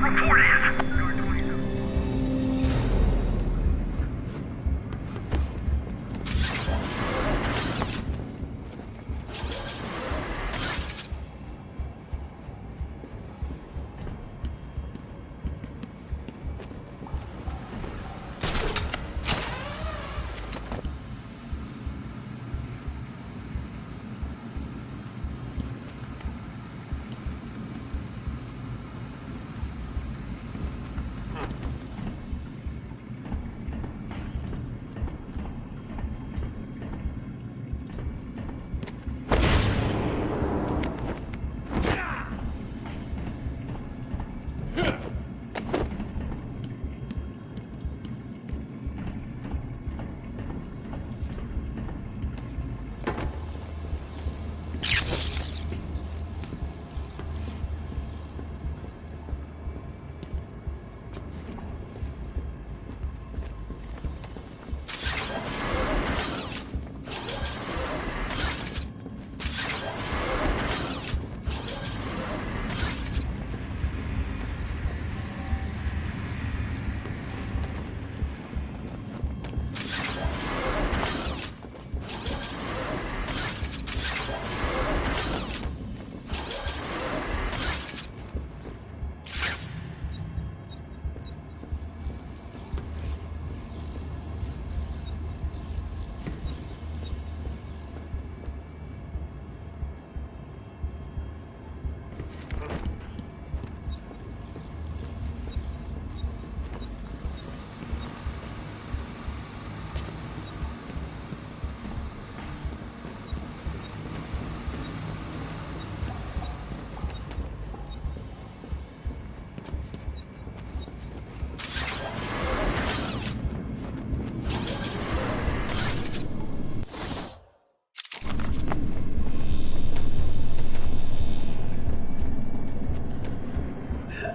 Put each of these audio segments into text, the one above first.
Report in.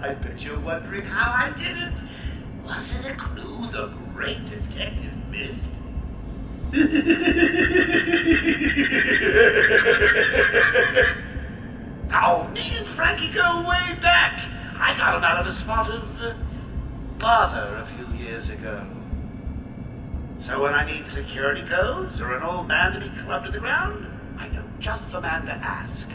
I bet you're wondering how I did it. Was it a clue the great detective missed? Oh, me and Frankie go way back. I got him out of a spot of bother a few years ago. So when I need security codes or an old man to be clubbed to the ground, I know just the man to ask.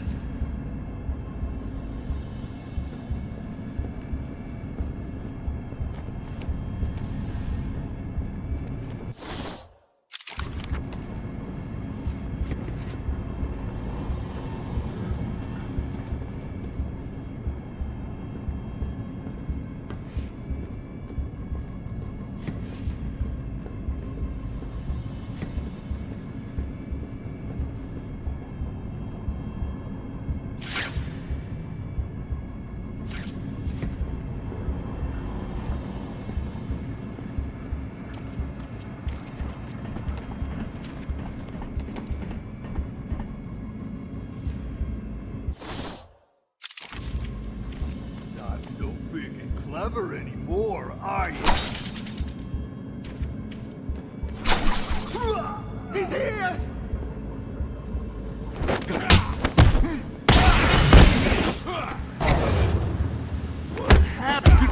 Clever anymore, are you? He's here! What happened?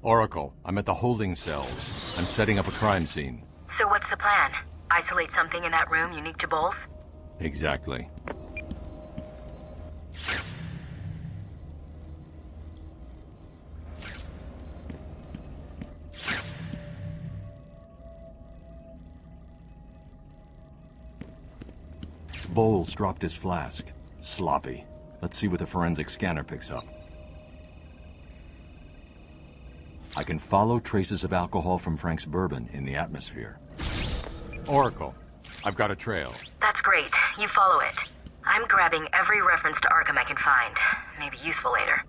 Oracle, I'm at the holding cells. I'm setting up a crime scene. So what's the plan? Isolate something in that room unique to both? Exactly. Bowles dropped his flask. Sloppy. Let's see what the forensic scanner picks up. I can follow traces of alcohol from Frank's bourbon in the atmosphere. Oracle, I've got a trail. That's great. You follow it. I'm grabbing every reference to Arkham I can find. Maybe useful later.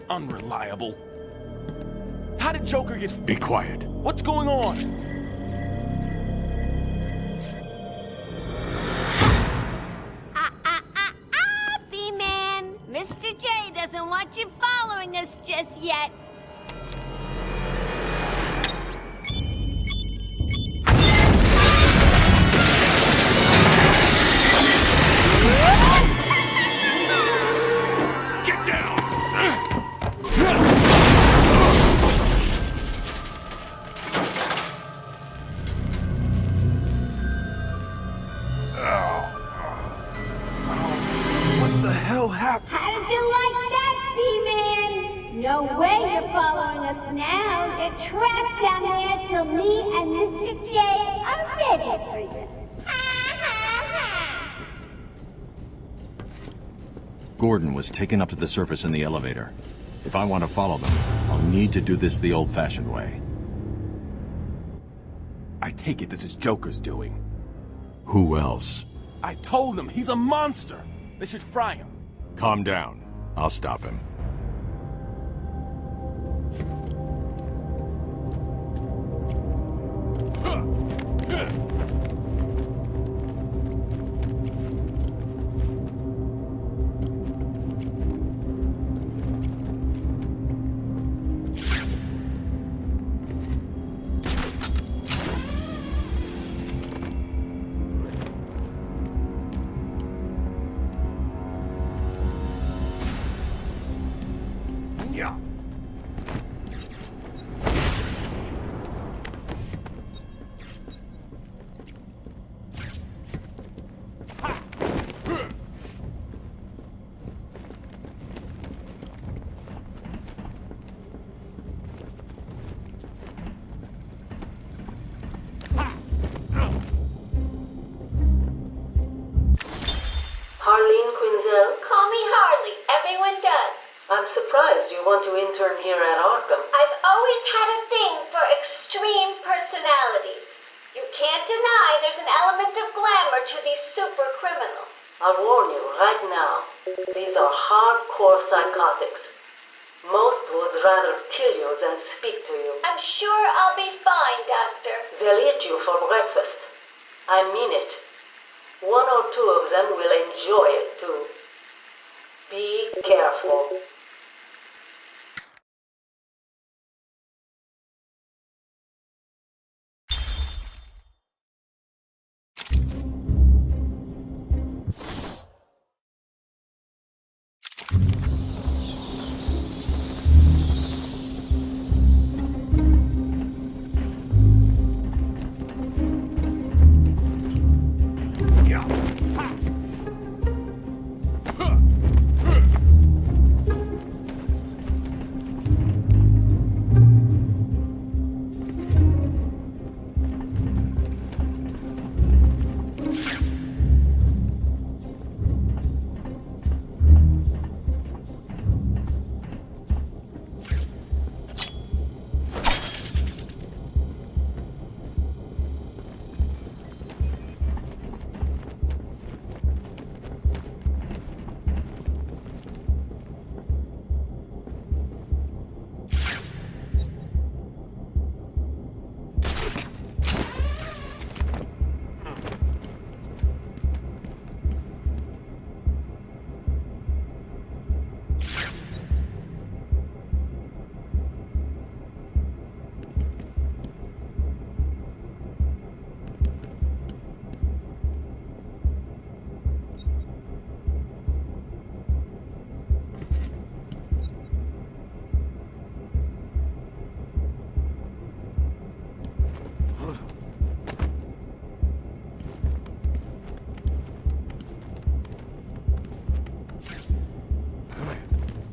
Unreliable. How did Joker get... Be quiet. What's going on? B-Man. Mr. J doesn't want you following us just yet. Get down! What the hell happened? How'd you like that, B-Man? No way you're following us now. You're trapped down there till me and Mr. J are ready for you. Gordon was taken up to the surface in the elevator. If I want to follow them, I'll need to do this the old-fashioned way. I take it this is Joker's doing. Who else? I told them he's a monster. They should fry him. Calm down. I'll stop him. Yeah. Harleen Quinzel? Call me Harley. Everyone does. I'm surprised you want to intern here at Arkham. I've always had a thing for extreme personalities. You can't deny there's an element of glamour to these super criminals. I'll warn you right now. These are hardcore psychotics. Most would rather kill you than speak to you. I'm sure I'll be fine, Doctor. They'll eat you for breakfast. I mean it. One or two of them will enjoy it too. Be careful.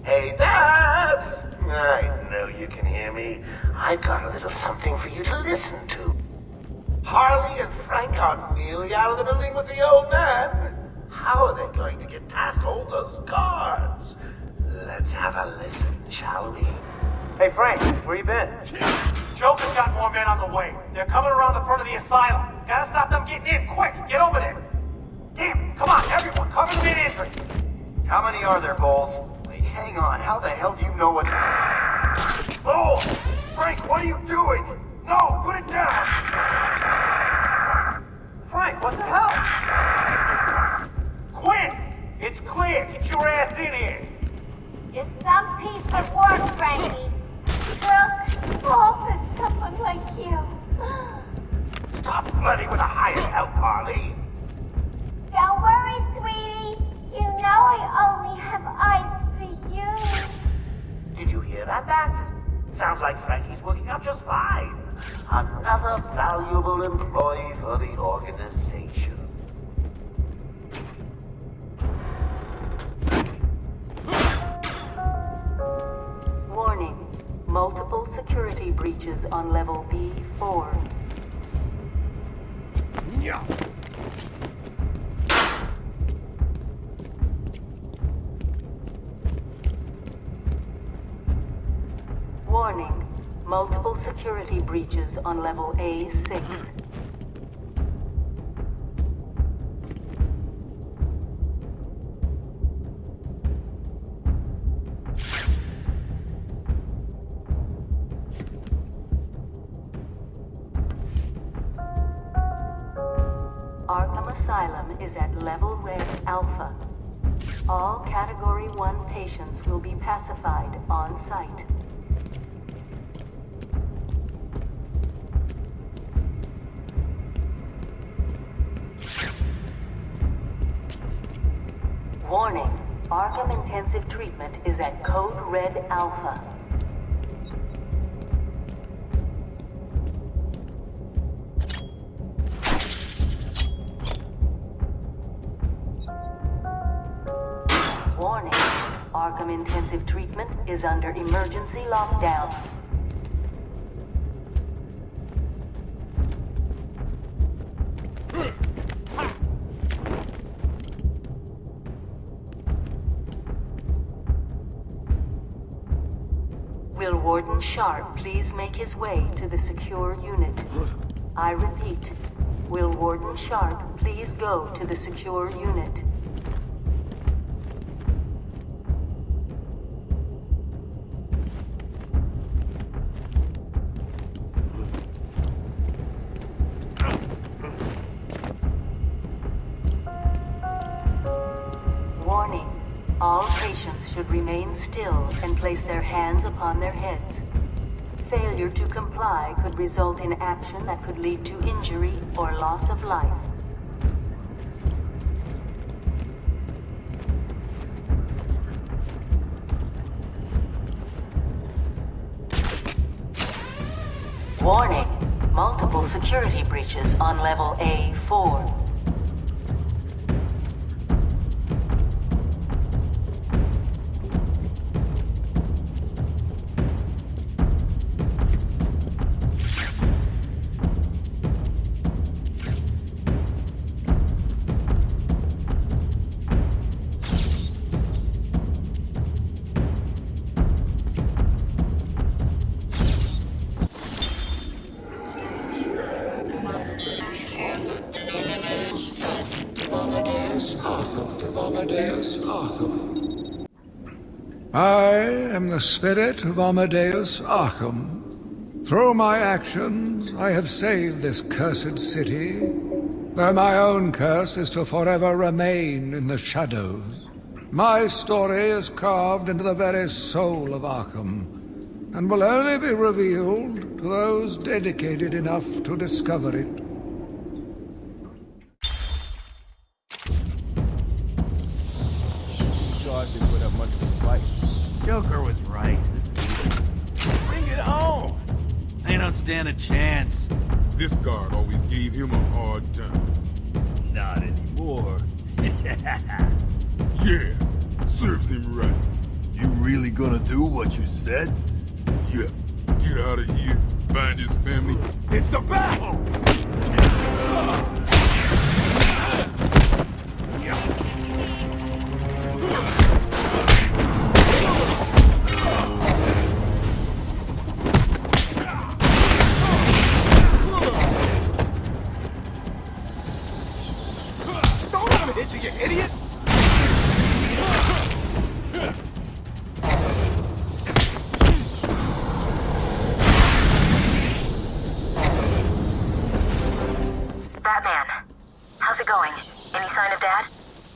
Hey, Babs! I know you can hear me. I've got a little something for you to listen to. Harley and Frank are nearly out of the building with the old man. How are they going to get past all those guards? Let's have a listen, shall we? Hey Frank, where you been? Joker's got more men on the way. They're coming around the front of the asylum. Gotta stop them getting in, quick! Get over there! Damn, come on, everyone, cover the main entrance! How many are there, Bowles? Wait, hang on, how the hell do you know what... Bowles! Frank, what are you doing? No, put it down! Frank, what the hell? Quinn! It's clear, get your ass in here! You're some piece of work, Frankie. Brooke, fall for someone like you. Stop flirting with a hired help, Harley. Don't worry, sweetie. You know I only have eyes for you. Did you hear that, Bats? Sounds like Frankie's working out just fine. Another valuable employee for the organization. Warning. Multiple security breaches on level B4. Yeah. Warning. Multiple security breaches on level A6. Arkham Asylum is at level red alpha. All Category 1 patients will be pacified on site. Warning. Arkham Intensive Treatment is at Code Red Alpha. Warning. Arkham Intensive Treatment is under emergency lockdown. Will Warden Sharp please make his way to the secure unit? I repeat, will Warden Sharp please go to the secure unit? remain still and place their hands upon their heads. Failure to comply could result in action that could lead to injury or loss of life. Warning. Multiple security breaches on level A4. I am the spirit of Amadeus Arkham. Through my actions, I have saved this cursed city, though my own curse is to forever remain in the shadows. My story is carved into the very soul of Arkham, and will only be revealed to those dedicated enough to discover it. Joker was right. Bring it home! They don't stand a chance. This guard always gave him a hard time. Not anymore. Yeah, serves him right. You really gonna do what you said? Yeah, get out of here, find his family. It's the battle! You idiot! Batman, how's it going? Any sign of Dad?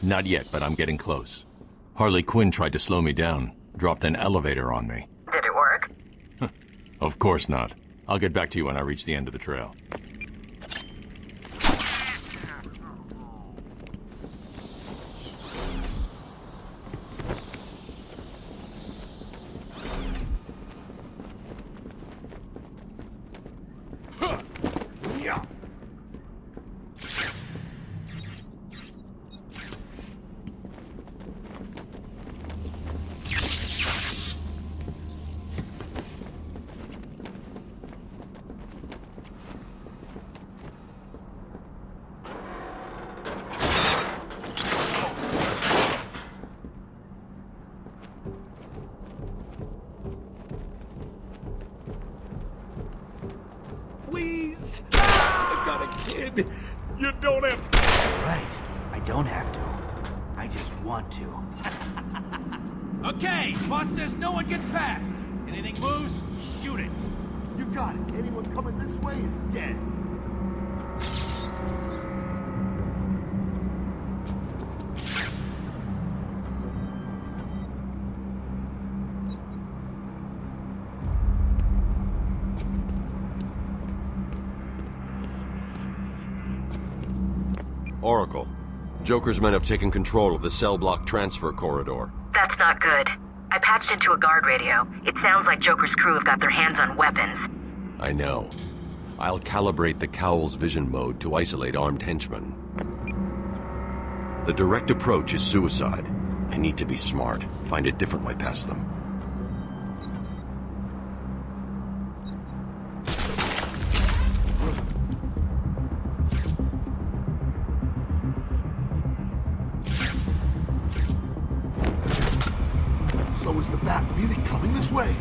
Not yet, but I'm getting close. Harley Quinn tried to slow me down, dropped an elevator on me. Did it work? Of course not. I'll get back to you when I reach the end of the trail. Please! I got a kid! You don't have to! Right. I don't have to. I just want to. Okay, boss says no one gets past. Anything moves, shoot it. You got it. Anyone coming this way is dead. Oracle. Joker's men have taken control of the cell block transfer corridor. That's not good. I patched into a guard radio. It sounds like Joker's crew have got their hands on weapons. I know. I'll calibrate the Cowl's vision mode to isolate armed henchmen. The direct approach is suicide. I need to be smart, find a different way past them. So is the bat really coming this way?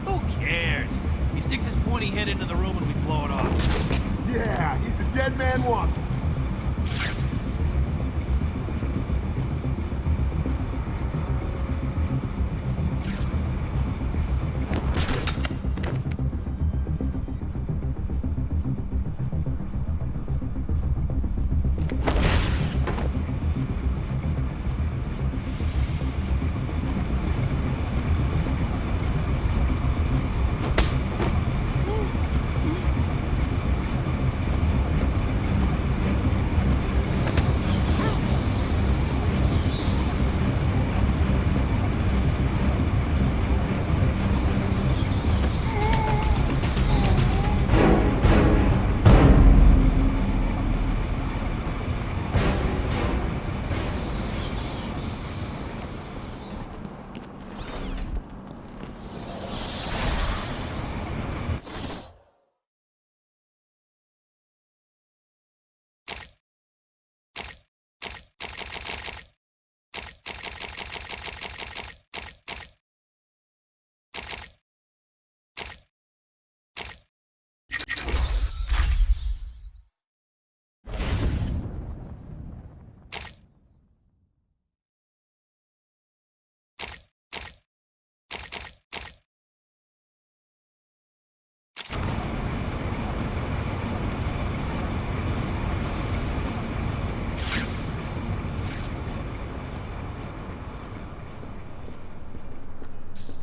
Who cares? He sticks his pointy head into the room and we blow it off. Yeah, he's a dead man walking.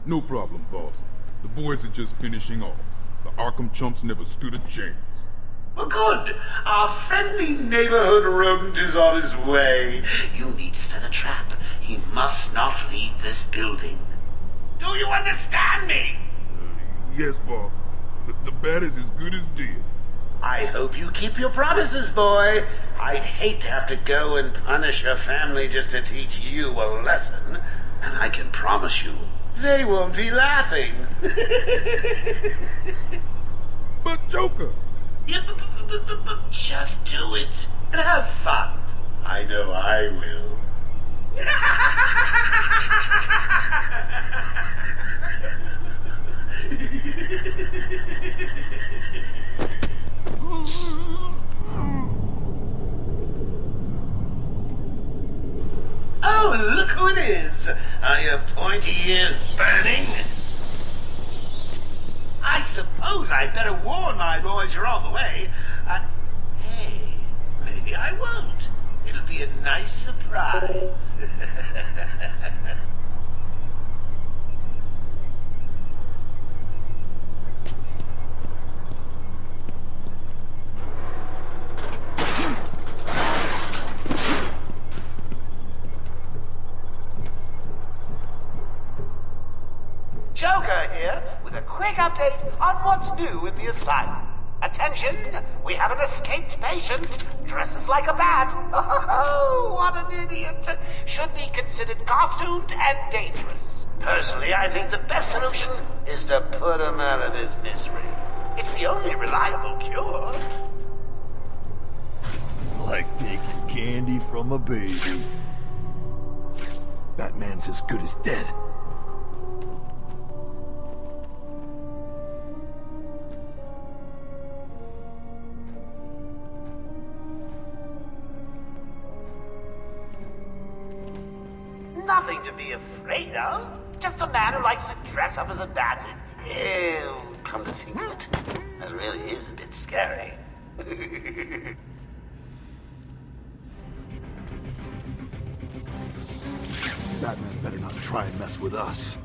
No problem, boss. The boys are just finishing off. The Arkham chumps never stood a chance. Well, good. Our friendly neighborhood rodent is on his way. You need to set a trap. He must not leave this building. Do you understand me? Yes, boss. The bat is as good as dead. I hope you keep your promises, boy. I'd hate to have to go and punish your family just to teach you a lesson. And I can promise you, they won't be laughing. But Joker! Yeah, but just do it and have fun. I know I will. Oh, look who it is! Are your pointy ears burning? I suppose I'd better warn my boys you're on the way. Hey, maybe I won't. It'll be a nice surprise. Joker here with a quick update on what's new in the asylum. Attention, we have an escaped patient. Dresses like a bat. Oh, what an idiot. Should be considered costumed and dangerous. Personally, I think the best solution is to put him out of his misery. It's the only reliable cure. Like taking candy from a baby. Batman's as good as dead. Nothing to be afraid of. Just a man who likes to dress up as a bat. Ew, come to think of it, that really is a bit scary. Batman better not try and mess with us.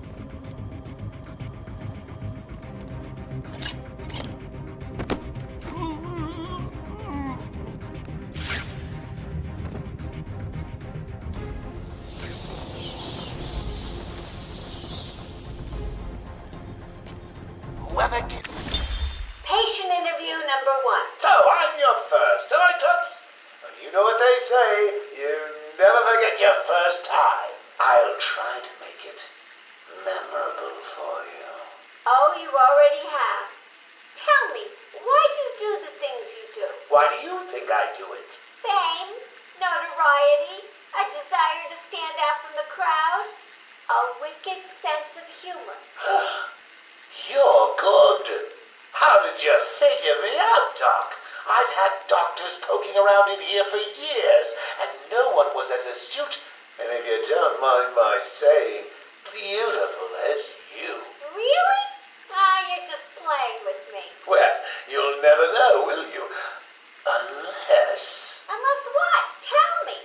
Whoever can... Patient interview number 1. So, I'm your first, am I, Toots? Well, you know what they say, you never forget your first time. I'll try to make it memorable for you. Oh, you already have. Tell me, why do you do the things you do? Why do you think I do it? Fame, notoriety, a desire to stand out from the crowd, a wicked sense of humor. You're good. How did you figure me out, Doc? I've had doctors poking around in here for years, and no one was as astute, and if you don't mind my saying, beautiful as you. Really? You're just playing with me. Well, you'll never know, will you? Unless... Unless what? Tell me.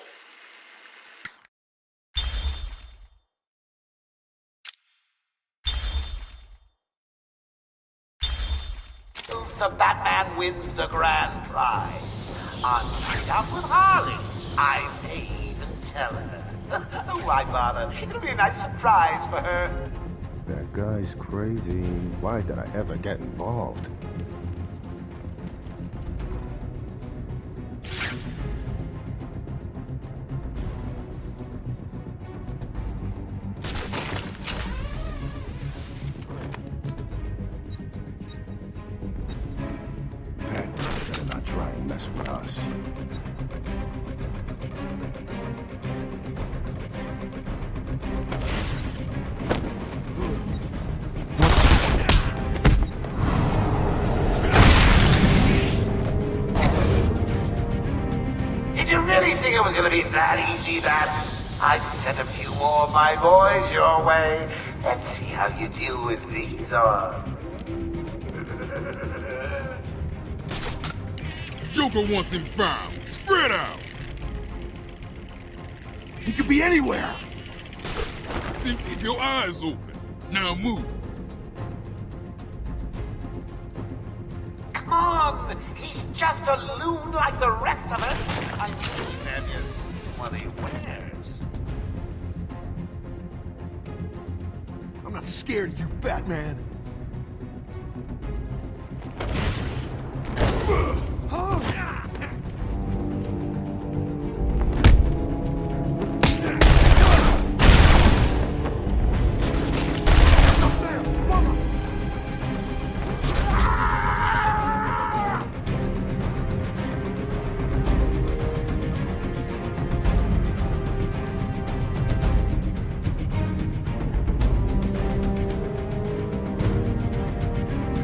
So Batman wins the grand prize. On night out with Harley. I may even tell her. Why bother? It'll be a nice surprise for her. That guy's crazy. Why did I ever get involved? Batman better not try and mess with us. Did you really think it was going to be that easy, Bats? I've sent a few more of my boys your way. Let's see how you deal with these odds. Joker wants him found. Spread out. He could be anywhere. Then keep your eyes open. Now move. Come on! He's just a loon like the rest of us! I think that is what he wears. I'm not scared of you, Batman.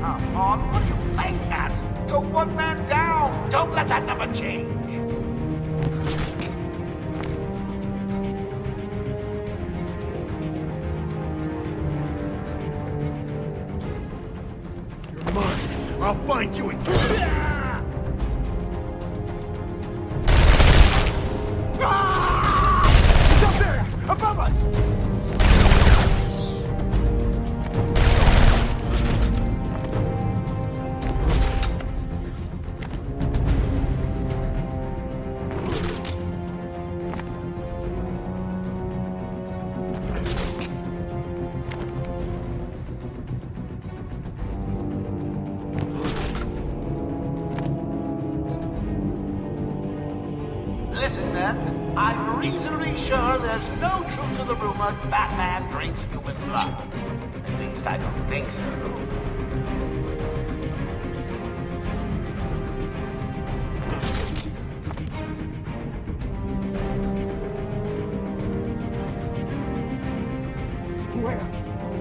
Come on, what are you playing at? Go one man down! Don't let that number change! You're mine. I'll find you and kill you. He's up there! Above us! Listen, then, I'm reasonably sure there's no truth to the rumor Batman drinks human blood. At least I don't think so.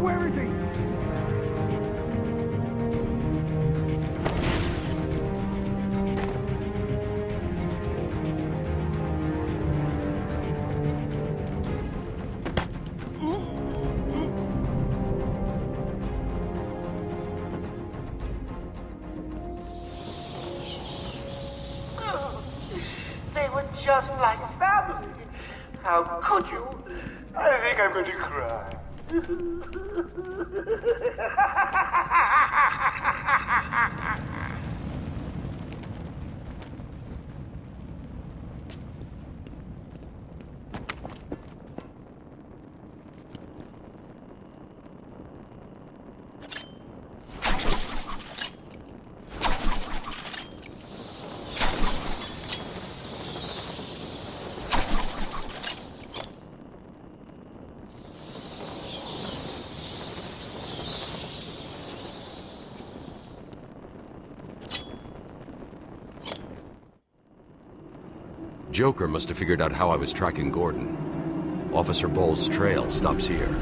Where is he? They were just like family. How could you? I think I'm going to cry. Joker must have figured out how I was tracking Gordon. Officer Bowles' trail stops here.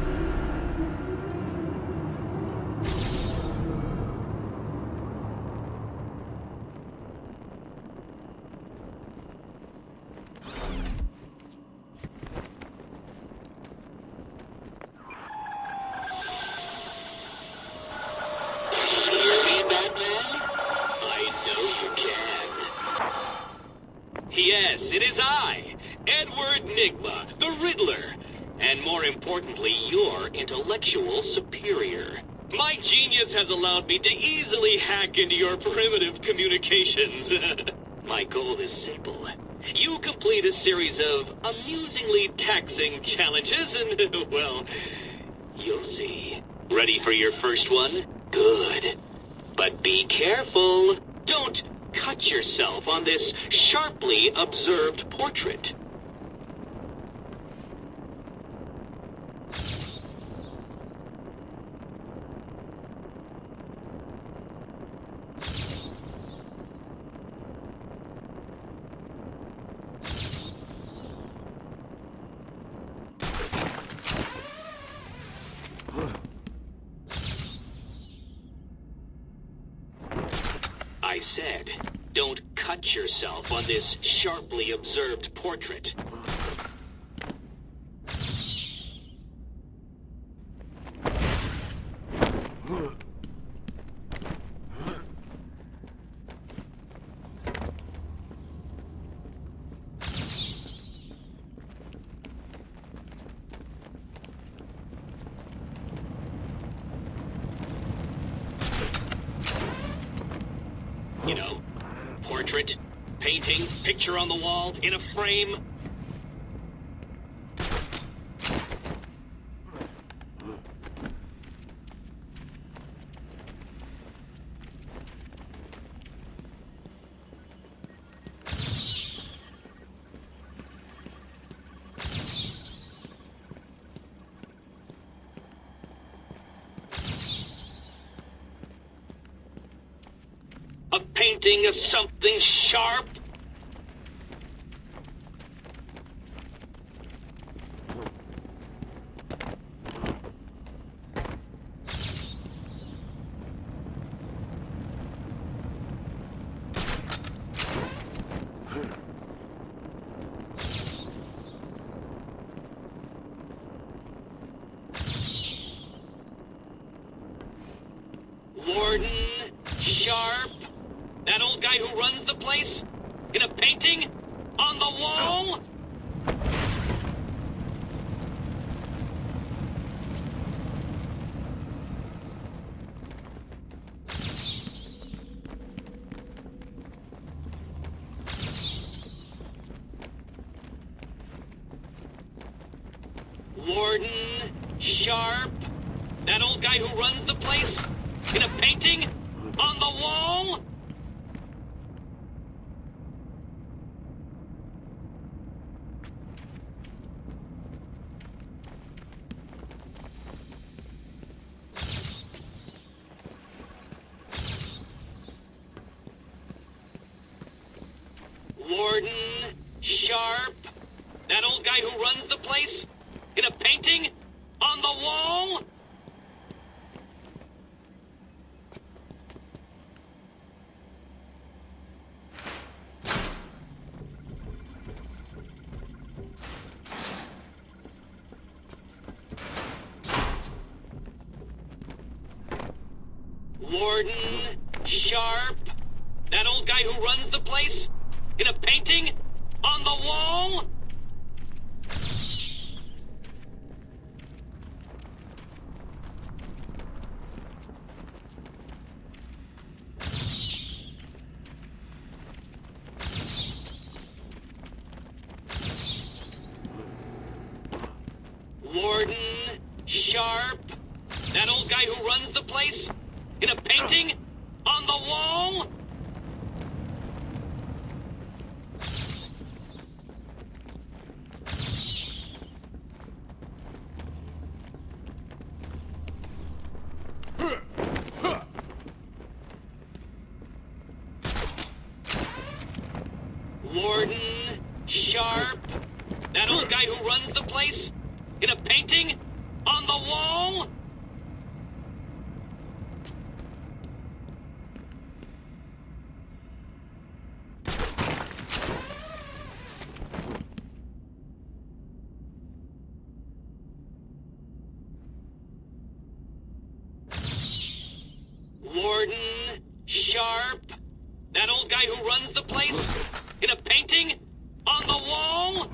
Yes, it is I, Edward Nigma, the Riddler, and more importantly, your intellectual superior. My genius has allowed me to easily hack into your primitive communications. My goal is simple. You complete a series of amusingly taxing challenges and, well, you'll see. Ready for your first one? Good. But be careful. Don't cut yourself on this sharply observed portrait. I said, don't cut yourself on this sharply observed portrait. You know, portrait, painting, picture on the wall, in a frame. A painting of something sharp? Warden? Sharp? That old guy who runs the place? In a painting? On the wall? Warden? Sharp? That old guy who runs the place? In a painting? On the wall? Warden? Sharp? That old guy who runs the place? In a painting? On the wall? Warden? Sharp? That old guy who runs the place? In a painting? On the wall? Warden? Sharp? That old guy who runs the place? In a painting? On the wall? Warden? Sharp? That old guy who runs the place? In a painting? On the wall? Warden? Sharp? That old guy who runs the place? In a painting? On the wall?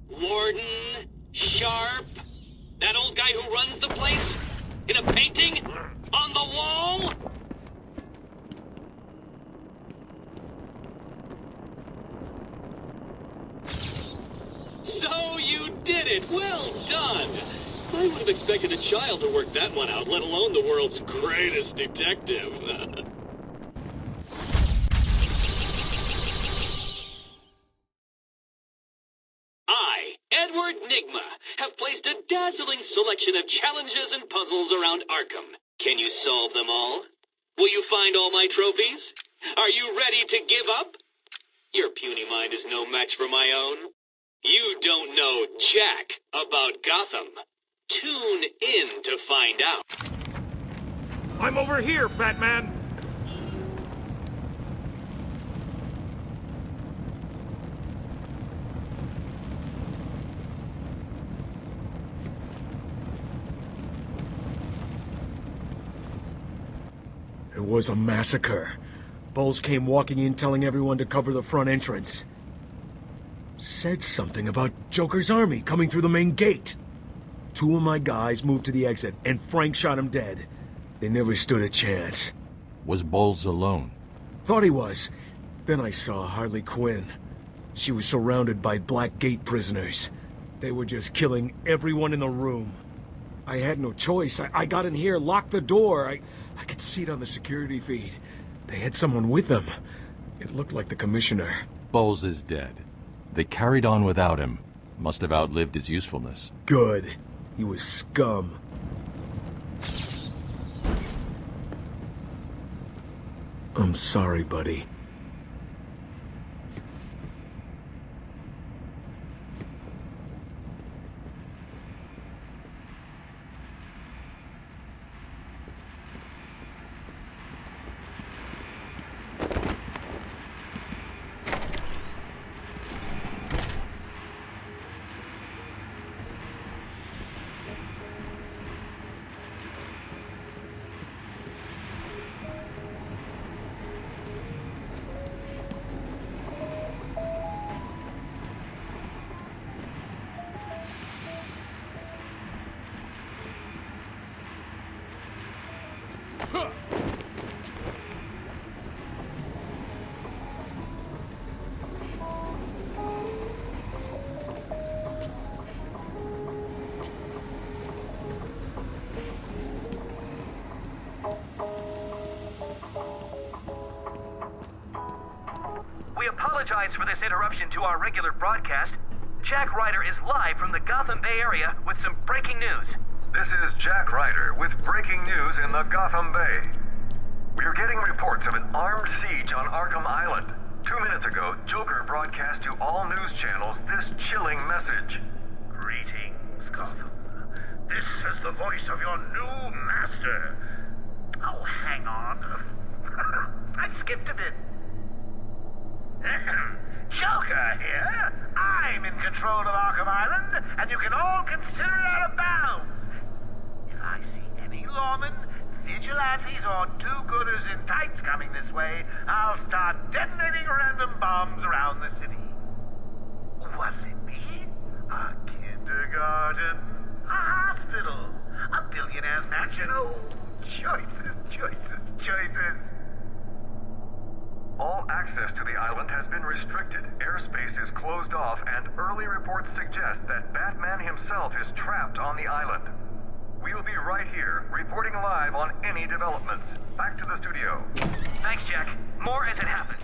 Warden? Sharp? That old guy who runs the place? In a painting? On the wall? So you did it! Well done! I would have expected a child to work that one out, let alone the world's greatest detective. I, Edward Nigma, have placed a dazzling selection of challenges and puzzles around Arkham. Can you solve them all? Will you find all my trophies? Are you ready to give up? Your puny mind is no match for my own. You don't know jack about Gotham. Tune in to find out. I'm over here, Batman! It was a massacre. Bowles came walking in telling everyone to cover the front entrance. Said something about Joker's army coming through the main gate. 2 of my guys moved to the exit, and Frank shot him dead. They never stood a chance. Was Bowles alone? Thought he was. Then I saw Harley Quinn. She was surrounded by Black Gate prisoners. They were just killing everyone in the room. I had no choice. I got in here, locked the door. I could see it on the security feed. They had someone with them. It looked like the commissioner. Bowles is dead. They carried on without him. Must have outlived his usefulness. Good. He was scum. I'm sorry, buddy. We apologize for this interruption to our regular broadcast. Jack Ryder is live from the Gotham Bay area with some breaking news. This is Jack Ryder with breaking news in the Gotham Bay. We are getting reports of an armed siege on Arkham Island. 2 minutes ago, Joker broadcast to all news channels this chilling message. Greetings, Gotham. This is the voice of your new master. Oh, hang on. I skipped a bit. Joker here. I'm in control of Arkham Island, and you can all consider it out of bounds. If I see any lawmen, vigilantes, or do-gooders in tights coming this way, I'll start detonating random bombs around the city. What's it be? A kindergarten? A hospital? A billionaire's mansion? Oh, choices, choices, choices. All access to the island has been restricted. Airspace is closed off, and early reports suggest that Batman himself is trapped on the island. We'll be right here, reporting live on any developments. Back to the studio. Thanks, Jack. More as it happens.